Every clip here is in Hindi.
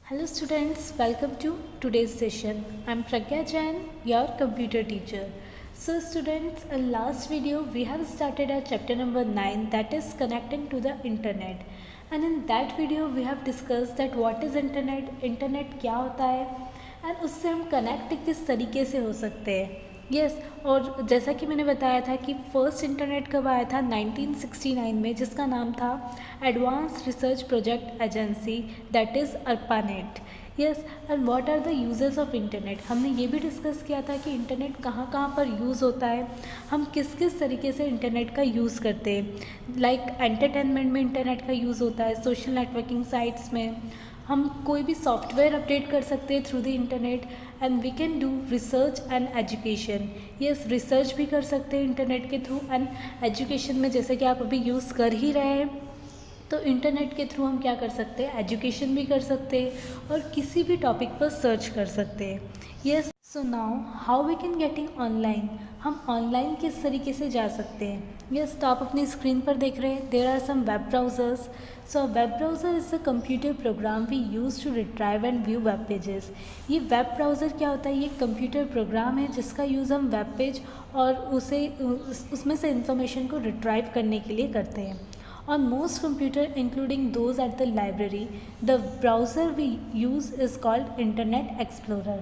Hello students, welcome to today's session. I'm Pragya Jain, your computer teacher. So students, in last video we have started our chapter number 9, that is connecting to the internet. And in that video we have discussed that what is internet क्या होता है and उससे हम connect किस तरीके से हो सकते हैं. यस और जैसा कि मैंने बताया था कि फर्स्ट इंटरनेट कब आया था 1969 में, जिसका नाम था advance research project agency, that is ARPANET. Yes and what are the uses of internet. हमने ये भी डिस्कस किया था कि इंटरनेट कहाँ कहाँ पर यूज़ होता है, हम किस किस तरीके से इंटरनेट का यूज़ करते हैं. लाइक एंटरटेनमेंट में इंटरनेट का यूज़ होता है, सोशल नेटवर्किंग साइट्स में हम कोई भी सॉफ्टवेयर अपडेट कर सकते हैं through the internet, and we can do research and education. Yes, research भी कर सकते हैं इंटरनेट के थ्रू, एंड एजुकेशन में जैसे कि आप अभी यूज़ कर ही रहे हैं, तो इंटरनेट के थ्रू हम क्या कर सकते हैं, एजुकेशन भी कर सकते हैं और किसी भी टॉपिक पर सर्च कर सकते हैं. Yes, so now how we can getting online. हम ऑनलाइन किस तरीके से जा सकते हैं. यस, तो आप अपनी स्क्रीन पर देख रहे हैं there are some web browsers. So web browser is a computer program we use to retrieve and view web pages. ये वेब ब्राउज़र क्या होता है, ये कंप्यूटर प्रोग्राम है जिसका यूज़ हम वेब पेज और उसमें से इंफॉर्मेशन को रिट्राइव करने के लिए करते हैं. On most computer, including those at the library, the browser we use is called Internet Explorer.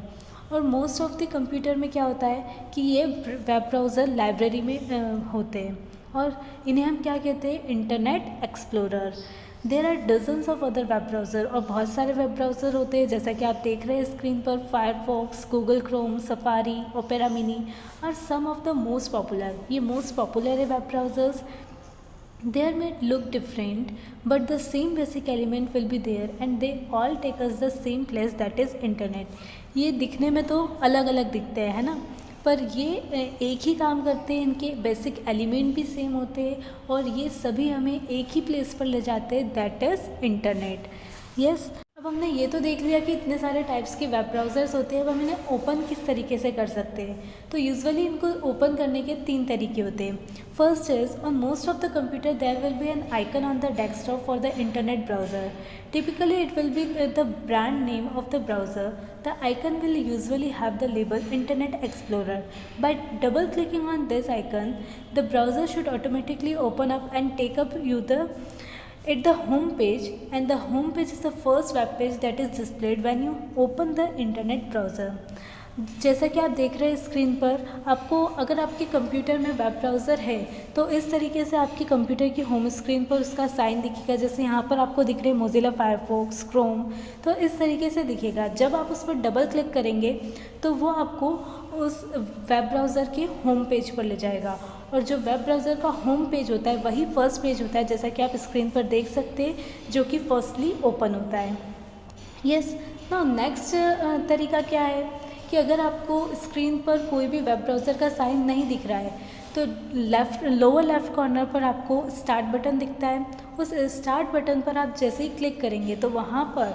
और मोस्ट ऑफ द कंप्यूटर में क्या होता है कि ये वेब ब्राउज़र लाइब्रेरी में होते हैं और इन्हें हम क्या कहते हैं, Internet Explorer. There are dozens of other web browser, और बहुत सारे वेब ब्राउज़र होते हैं जैसा कि आप देख रहे हैं स्क्रीन पर. Firefox, Google Chrome, Safari, Opera Mini are some of the most popular. ये मोस्ट पॉपुलर है web browsers. They may look different, but the same basic element will be there and they all take us the same place, that is internet. ये दिखने में तो अलग अलग दिखते हैं, है ना, पर ये एक ही काम करते हैं, इनके बेसिक एलिमेंट भी सेम होते हैं और ये सभी हमें एक ही प्लेस पर ले जाते हैं, दैट इज़ इंटरनेट. यस, अब हमने ये तो देख लिया कि इतने सारे टाइप्स के वेब ब्राउज़र्स होते हैं. अब हम इन्हें ओपन किस तरीके से कर सकते हैं. तो यूजुअली इनको ओपन करने के 3 तरीके होते हैं. First is, on most of the computer there will be an icon on the desktop for the internet browser. Typically it will be the brand name of the browser. The icon will usually have the label Internet Explorer. By double clicking on this icon, the browser should automatically open up and take up you at the home page, and the home page is the first web page that is displayed when you open the internet browser. जैसा कि आप देख रहे हैं स्क्रीन पर, आपको अगर आपके कंप्यूटर में वेब ब्राउज़र है तो इस तरीके से आपके कंप्यूटर की होम स्क्रीन पर उसका साइन दिखेगा. जैसे यहाँ पर आपको दिख रहे हैं मोज़िला फायरफॉक्स, क्रोम, तो इस तरीके से दिखेगा. जब आप उस पर डबल क्लिक करेंगे तो वो आपको उस वेब ब्राउज़र के होम पेज पर ले जाएगा, और जो वेब ब्राउज़र का होम पेज होता है वही फर्स्ट पेज होता है, जैसा कि आप स्क्रीन पर देख सकते हैं, जो कि फर्स्टली ओपन होता है. यस, नाउ नेक्स्ट तरीका क्या है कि अगर आपको स्क्रीन पर कोई भी वेब ब्राउज़र का साइन नहीं दिख रहा है तो लोअर लेफ़्ट कॉर्नर पर आपको स्टार्ट बटन दिखता है. उस स्टार्ट बटन पर आप जैसे ही क्लिक करेंगे तो वहाँ पर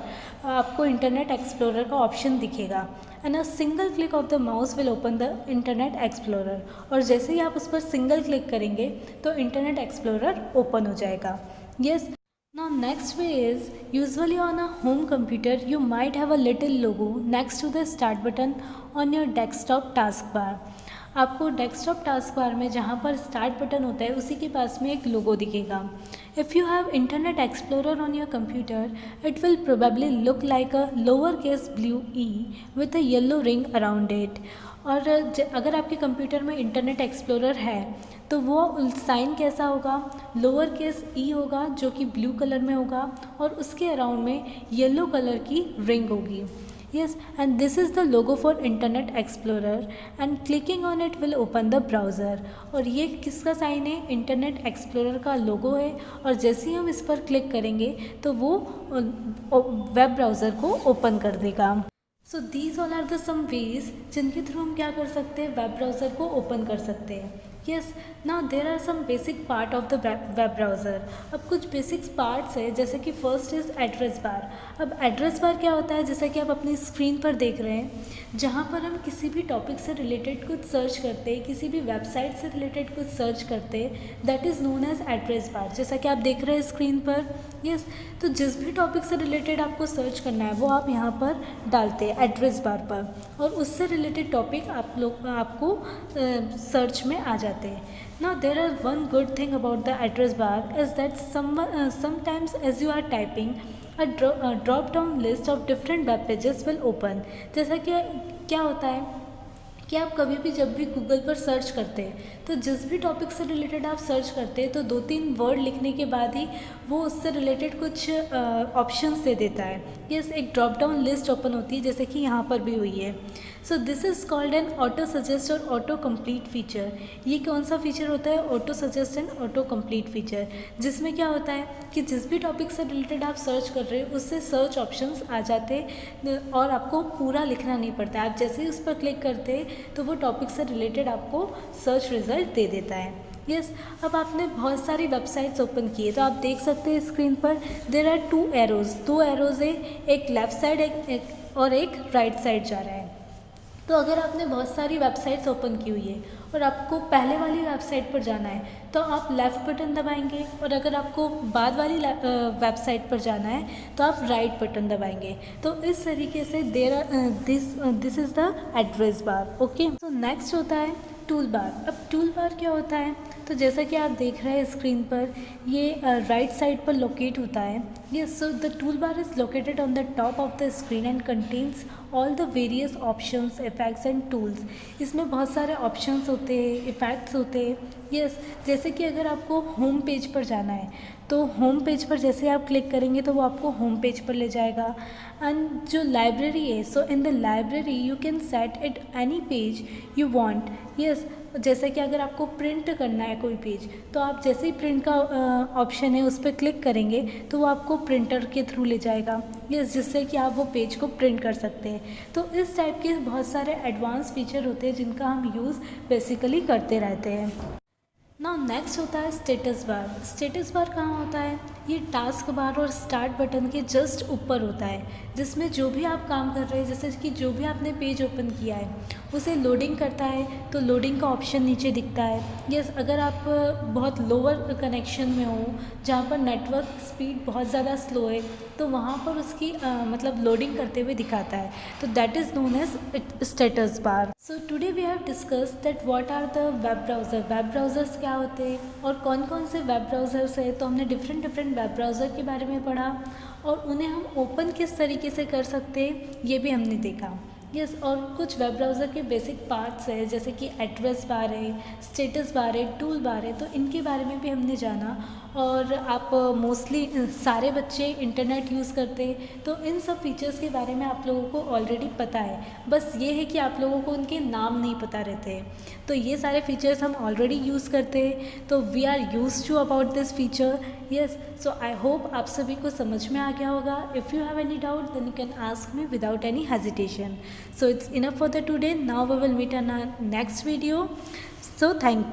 आपको इंटरनेट एक्सप्लोरर का ऑप्शन दिखेगा, and a single click of the mouse will open the internet explorer. और जैसे ही आप उस पर सिंगल क्लिक करेंगे तो इंटरनेट एक्सप्लोरर ओपन हो जाएगा. Yes, now next way is, usually on a home computer you might have a little logo next to the start button on your desktop taskbar. आपको डेस्कटॉप टास्क बार में जहाँ पर स्टार्ट बटन होता है उसी के पास में एक लोगो दिखेगा. If you have internet explorer on your computer it will probably look like a lower case blue E with a yellow ring around it. और अगर आपके कंप्यूटर में इंटरनेट एक्सप्लोरर है तो वो साइन कैसा होगा, लोअर केस ई होगा जो कि ब्लू कलर में होगा और उसके अराउंड में येलो कलर की रिंग होगी. Yes, and this is the logo for Internet Explorer and clicking on it will open the browser. और ये किसका साइन है, इंटरनेट एक्सप्लोरर का लोगो है, और जैसे ही हम इस पर क्लिक करेंगे तो वो वेब ब्राउज़र को ओपन कर देगा. So these all are the some ways जिनके थ्रू हम क्या कर सकते हैं, वेब ब्राउज़र को ओपन कर सकते हैं. Yes, now there are some basic part of the web browser. अब कुछ बेसिक्स पार्ट्स है, जैसे कि फर्स्ट इज़ एड्रेस बार। अब एड्रेस बार क्या होता है, जैसा कि आप अपनी स्क्रीन पर देख रहे हैं, जहाँ पर हम किसी भी टॉपिक से रिलेटेड कुछ सर्च करते हैं, किसी भी वेबसाइट से रिलेटेड कुछ सर्च करते हैं, that is known as address bar, जैसा कि आप देख रहे हैं स्क्रीन पर। यस, तो जिस भी टॉपिक से रिलेटेड आपको सर्च करना है वो आप यहाँ पर डालते हैं एड्रेस बार पर, और उससे रिलेटेड टॉपिक आपको सर्च में आ जाते हैं। Now there are one good thing about the address bar is that sometimes as you are typing, a drop down list of different web pages will open। जैसा कि क्या होता है कि आप कभी भी जब भी गूगल पर सर्च करते हैं, तो जिस भी टॉपिक से रिलेटेड आप सर्च करते हैं, तो 2-3 वर्ड लिखने के बाद ही वो उससे रिलेटेड कुछ ऑप्शंस दे देता है। यस, एक ड्रॉप डाउन लिस्ट ओपन होती है, जैसे कि यहाँ पर भी हुई है। So this is called an auto suggest और ऑटो कंप्लीट फीचर। ये कौन सा फीचर होता है? Auto suggest and auto complete feature, जिसमें क्या होता है कि जिस भी टॉपिक से रिलेटेड आप सर्च कर रहे हो उससे सर्च ऑप्शंस आ जाते हैं और आपको पूरा लिखना नहीं पड़ता। आप जैसे ही उस पर क्लिक करते हैं तो वो टॉपिक से रिलेटेड आपको सर्च रिजल्ट दे देता है। यस, अब आपने बहुत सारी वेबसाइट्स ओपन की है, तो आप देख सकते हैं स्क्रीन पर देयर आर 2 एरोज़, 2 एरोज़ है, एक लेफ़्ट साइड और एक राइट साइड जा रहा है। तो अगर आपने बहुत सारी वेबसाइट्स ओपन की हुई है और आपको पहले वाली वेबसाइट पर जाना है तो आप लेफ़्ट बटन दबाएंगे, और अगर आपको बाद वाली वेबसाइट पर जाना है तो आप राइट बटन दबाएंगे। तो इस तरीके से this is the address bar. Okay, तो नेक्स्ट होता है टूल बार। अब टूल बार क्या होता है, तो जैसा कि आप देख रहे हैं स्क्रीन पर, ये राइट साइड पर लोकेट होता है। Yes, so the tool bar is located on the top of the screen and contains all the various options, effects and tools. इसमें बहुत सारे ऑप्शंस होते हैं, इफ़ेक्ट्स होते हैं। यस, जैसे कि अगर आपको होम पेज पर जाना है तो होम पेज पर जैसे आप क्लिक करेंगे तो वो आपको होम पेज पर ले जाएगा। एंड जो लाइब्रेरी है, so in the library you can set it any page you want. Yes, जैसे कि अगर आपको प्रिंट करना है कोई पेज, तो आप जैसे ही प्रिंट का ऑप्शन है उस पर क्लिक करेंगे तो वो आपको प्रिंटर के थ्रू ले जाएगा। यस, जिससे कि आप वो पेज को प्रिंट कर सकते हैं। तो इस टाइप के बहुत सारे एडवांस फीचर होते हैं जिनका हम यूज़ बेसिकली करते रहते हैं। नाउ नेक्स्ट होता है स्टेटस बार। स्टेटस बार कहाँ होता है? ये टास्क बार और स्टार्ट बटन के जस्ट ऊपर होता है, जिसमें जो भी आप काम कर रहे हैं, जैसे कि जो भी आपने पेज ओपन किया है उसे लोडिंग करता है तो लोडिंग का ऑप्शन नीचे दिखता है। यस, अगर आप बहुत लोअर कनेक्शन में हो, जहाँ पर नेटवर्क स्पीड बहुत ज़्यादा स्लो है, तो वहाँ पर उसकी मतलब लोडिंग करते हुए दिखाता है, तो that is known as status bar. So today we have discuss that what are the web browser. Web browsers क्या होते हैं और कौन कौन से वेब ब्राउज़र्स है, तो हमने डिफरेंट वेब ब्राउज़र के बारे में पढ़ा और उन्हें हम ओपन किस तरीके से कर सकते हैं ये भी हमने देखा। यस, और कुछ वेब ब्राउज़र के बेसिक पार्ट्स है, जैसे कि एड्रेस बार है, स्टेटस बार है, टूल बार है, तो इनके बारे में भी हमने जाना। और आप मोस्टली सारे बच्चे इंटरनेट यूज़ करते हैं, तो इन सब फीचर्स के बारे में आप लोगों को ऑलरेडी पता है, बस ये है कि आप लोगों को उनके नाम नहीं पता रहते हैं। तो ये सारे फीचर्स हम ऑलरेडी यूज़ करते हैं, तो we are used to about this feature. Yes, so I hope आप सभी को समझ में आ गया होगा। If you have any doubt then you can ask me without any hesitation. So it's enough for the today. Now we will meet on our next video. So thank you.